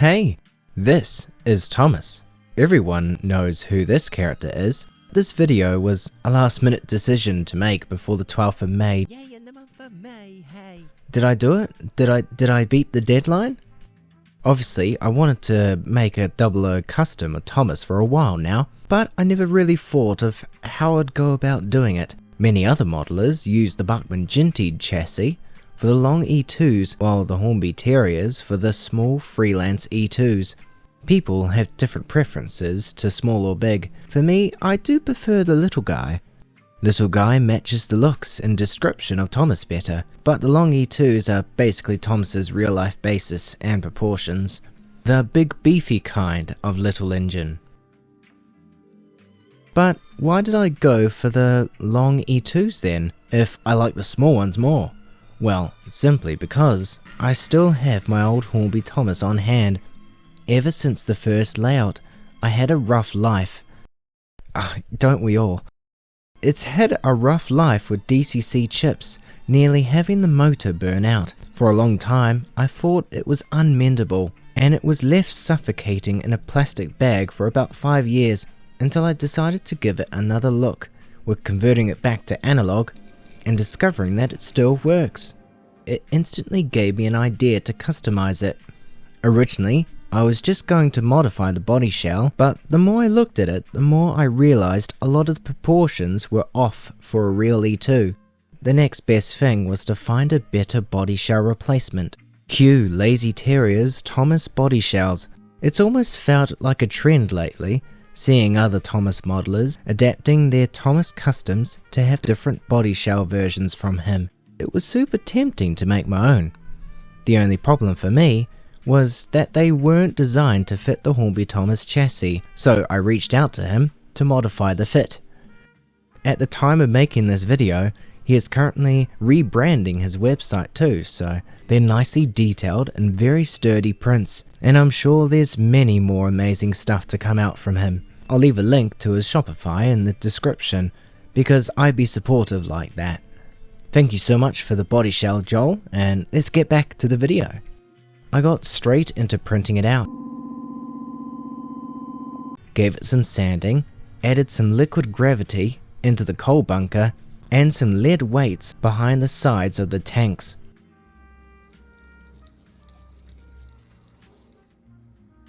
Hey, this is Thomas. Everyone knows who this character is. This video was a last-minute decision to make before the 12th of May. Yay, in the month of May, hey. Did I do it? Did I beat the deadline? Obviously, I wanted to make a 00 custom of Thomas for a while now, but I never really thought of how I'd go about doing it. Many other modelers use the Buckman Gintied chassis for the long E2s, while the Hornby Terriers for the small freelance E2s. People have different preferences to small or big. For me, I do prefer the little guy. Little guy matches the looks and description of Thomas better, but the long E2s are basically Thomas's real life basis and proportions. The big beefy kind of little engine. But why did I go for the long E2s then, if I like the small ones more? Well, simply because I still have my old Hornby Thomas on hand. Ever since the first layout, I had a rough life. Don't we all? It's had a rough life with DCC chips, nearly having the motor burn out. For a long time, I thought it was unmendable, and it was left suffocating in a plastic bag for about 5 years, until I decided to give it another look, with converting it back to analog, and discovering that it still works. It instantly gave me an idea to customize it. Originally, I was just going to modify the body shell, but the more I looked at it, the more I realized a lot of the proportions were off for a real E2. The next best thing was to find a better body shell replacement. Cue Lazy Terriers Thomas body shells. It's almost felt like a trend lately, seeing other Thomas modelers adapting their Thomas customs to have different body shell versions from him. It was super tempting to make my own. The only problem for me was that they weren't designed to fit the Hornby Thomas chassis, so I reached out to him to modify the fit. At the time of making this video, he is currently rebranding his website too, so they're nicely detailed and very sturdy prints, and I'm sure there's many more amazing stuff to come out from him. I'll leave a link to his Shopify in the description, because I'd be supportive like that. Thank you so much for the body shell, Joel, and let's get back to the video. I got straight into printing it out. Gave it some sanding, added some liquid gravity into the coal bunker, and some lead weights behind the sides of the tanks.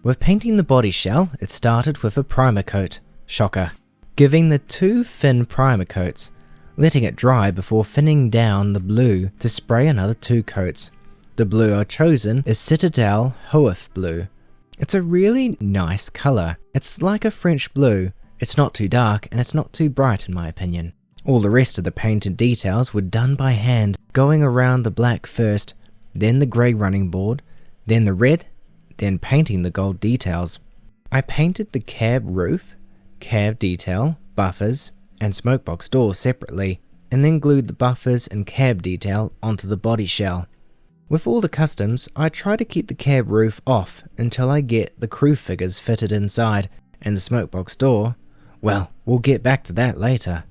With painting the body shell, it started with a primer coat. Shocker. Giving the 2 thin primer coats, letting it dry before thinning down the blue to spray another 2 coats. The blue I've chosen is Citadel Hoeth Blue. It's a really nice colour. It's like a French blue. It's not too dark and it's not too bright in my opinion. All the rest of the painted details were done by hand, going around the black first, then the grey running board, then the red, then painting the gold details. I painted the cab roof, cab detail, buffers, and smokebox doors separately, and then glued the buffers and cab detail onto the body shell. With all the customs, I try to keep the cab roof off until I get the crew figures fitted inside, and the smokebox door, well, we'll get back to that later.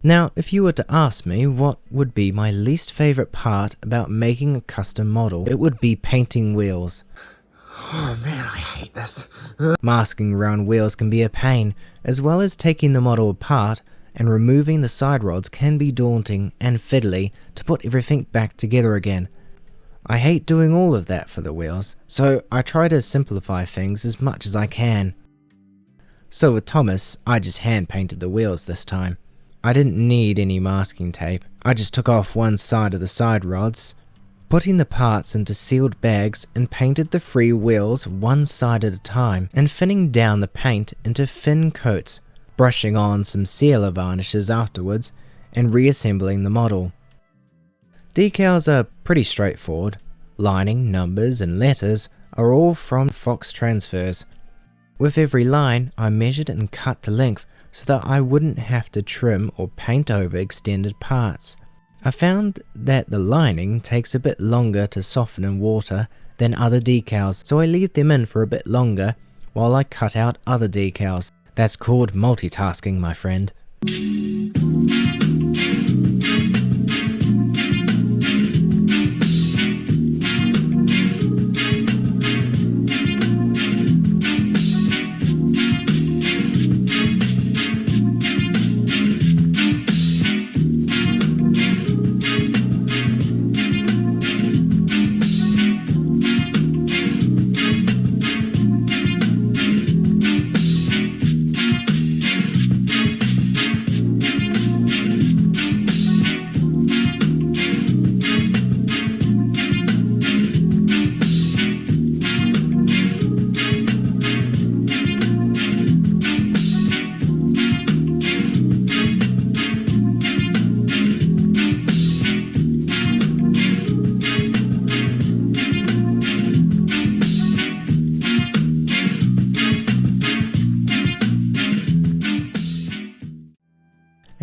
Now, if you were to ask me what would be my least favourite part about making a custom model, it would be painting wheels. Oh man, I hate this. Masking around wheels can be a pain, as well as taking the model apart and removing the side rods can be daunting and fiddly to put everything back together again. I hate doing all of that for the wheels, so I try to simplify things as much as I can. So with Thomas, I just hand painted the wheels this time. I didn't need any masking tape. I just took off one side of the side rods, putting the parts into sealed bags, and painted the free wheels one side at a time, and thinning down the paint into thin coats, brushing on some sealer varnishes afterwards, and reassembling the model. Decals are pretty straightforward. Lining, numbers, and letters are all from Fox transfers. With every line, I measured and cut to length so that I wouldn't have to trim or paint over extended parts. I found that the lining takes a bit longer to soften in water than other decals, so I leave them in for a bit longer while I cut out other decals. That's called multitasking, my friend.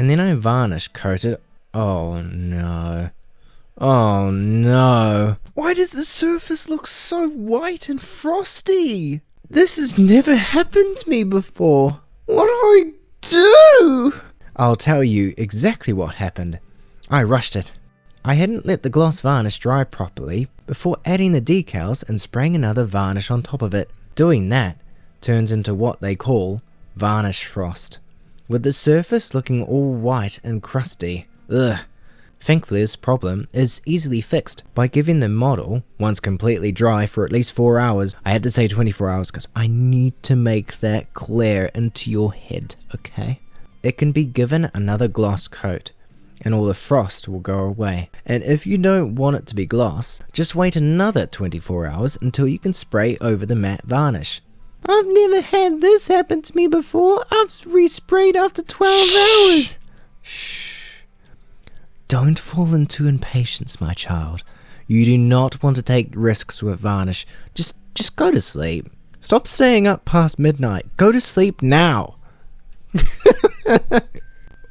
and then I varnish coat it. Oh no. Oh no. Why does the surface look so white and frosty? This has never happened to me before. What do I do? I'll tell you exactly what happened. I rushed it. I hadn't let the gloss varnish dry properly before adding the decals and spraying another varnish on top of it. Doing that turns into what they call varnish frost, with the surface looking all white and crusty. Ugh. Thankfully, this problem is easily fixed by giving the model, once completely dry for at least 4 hours, I had to say 24 hours because I need to make that clear into your head, okay? It can be given another gloss coat, and all the frost will go away. And if you don't want it to be gloss, just wait another 24 hours until you can spray over the matte varnish. I've never had this happen to me before. I've resprayed after 12 hours. Shh. Don't fall into impatience, my child. You do not want to take risks with varnish. Just go to sleep. Stop staying up past midnight. Go to sleep now.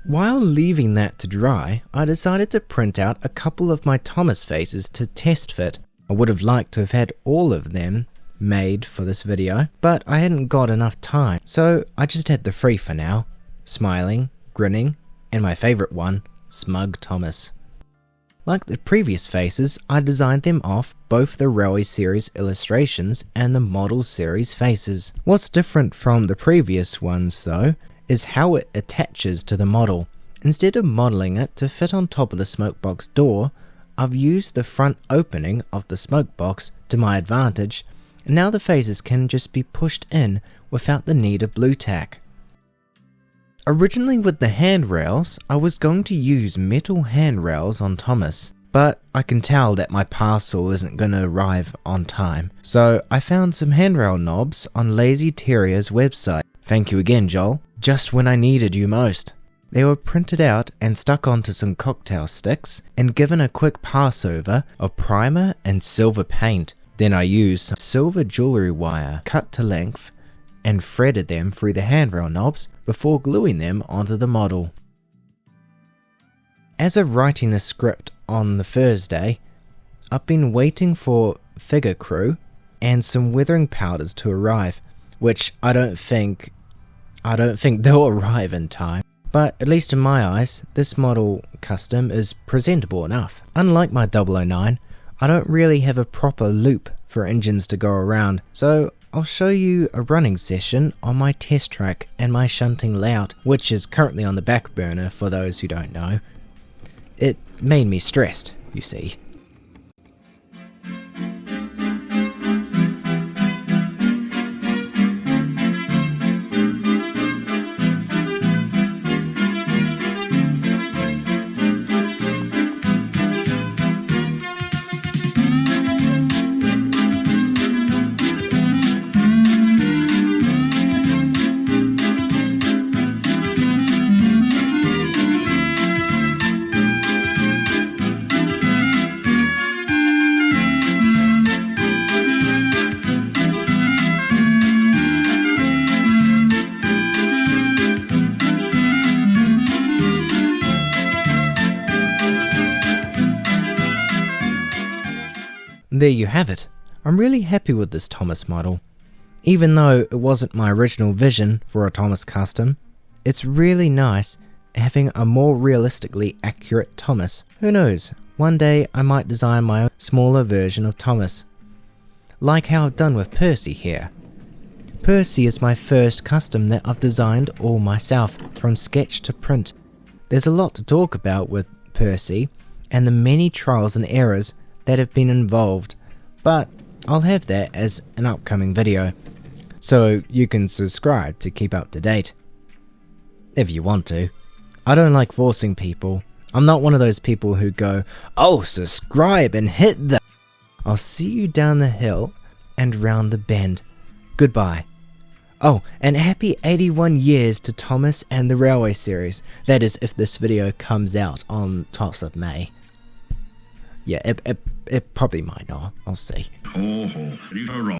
While leaving that to dry, I decided to print out a couple of my Thomas faces to test fit. I would have liked to have had all of them made for this video, but I hadn't got enough time, so I just had the 3 for now. Smiling, grinning, and my favourite one, Smug Thomas. Like the previous faces, I designed them off both the Railway Series illustrations and the Model Series faces. What's different from the previous ones though, is how it attaches to the model. Instead of modelling it to fit on top of the smokebox door, I've used the front opening of the smokebox to my advantage, and now the faces can just be pushed in without the need of blue tack. Originally with the handrails, I was going to use metal handrails on Thomas, but I can tell that my parcel isn't going to arrive on time, so I found some handrail knobs on Lazy Terriers website. Thank you again, Joel, just when I needed you most. They were printed out and stuck onto some cocktail sticks and given a quick pass over of primer and silver paint. Then I used some silver jewellery wire cut to length and threaded them through the handrail knobs before gluing them onto the model. As of writing the script on the Thursday, I've been waiting for figure crew and some weathering powders to arrive, which I don't think they'll arrive in time. But at least in my eyes, this model custom is presentable enough. Unlike my 009, I don't really have a proper loop for engines to go around, so I'll show you a running session on my test track and my shunting layout, which is currently on the back burner for those who don't know. It made me stressed, you see. There you have it. I'm really happy with this Thomas model. Even though it wasn't my original vision for a Thomas custom, it's really nice having a more realistically accurate Thomas. Who knows, one day I might design my own smaller version of Thomas. Like how I've done with Percy here. Percy is my first custom that I've designed all myself, from sketch to print. There's a lot to talk about with Percy, and the many trials and errors that have been involved, but I'll have that as an upcoming video, so you can subscribe to keep up to date. If you want to. I don't like forcing people. I'm not one of those people who go, "Oh, subscribe and hit the..." I'll see you down the hill and round the bend. Goodbye. Oh, and happy 81 years to Thomas and the Railway Series. That is, if this video comes out on tops of May. Yeah, it probably might not. I'll see. Oh, you are wrong.